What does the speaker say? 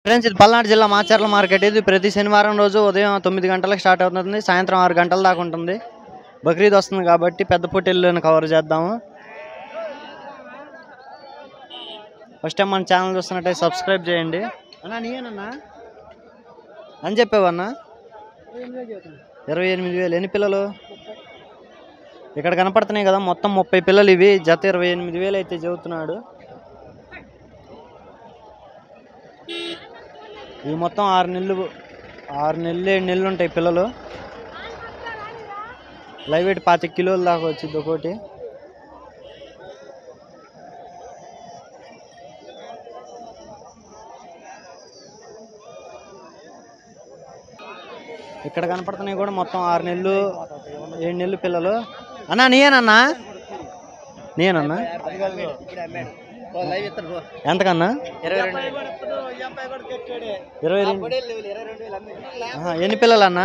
Friends, ఇది పల్నాడు జిల్లా Macherla market. ఇది ప్రతి శనివారం రోజు ఉదయం 9 గంటలకు స్టార్ట్ అవుతుంది, సాయంత్రం 6 గంటల దాకా ఉంటుంది. బక్రీద్ వస్తుంది కాబట్టి పెద్ద పొట్టేళ్ళని కవర్ చేద్దాము. ఫస్ట్ టైం మన ఛానల్ చూస్తున్నట్టయితే సబ్స్క్రైబ్ చేయండి. అన్నా నీయేనన్నా అని చెప్పావన్నా? 28,000. ఎన్ని పిల్లలు ఇక్కడ కనపడుతున్నాయి కదా? మొత్తం 30 పిల్లలు. ఇవి జత 28,000 అయితే చెబుతున్నాడు. ఇవి మొత్తం 6 నెలలు 7 నెలలు ఉంటాయి పిల్లలు. లైవ్ వెయిట్ 25 కిలోల దాకా వచ్చింది ఒకటి. ఇక్కడ కనపడుతున్నాయి కూడా మొత్తం 6 నెలలు 7 నెలలు పిల్లలు. అన్నా నేనన్నా ఎంతకన్నా? 22. ఎన్ని పిల్లలు అన్నా?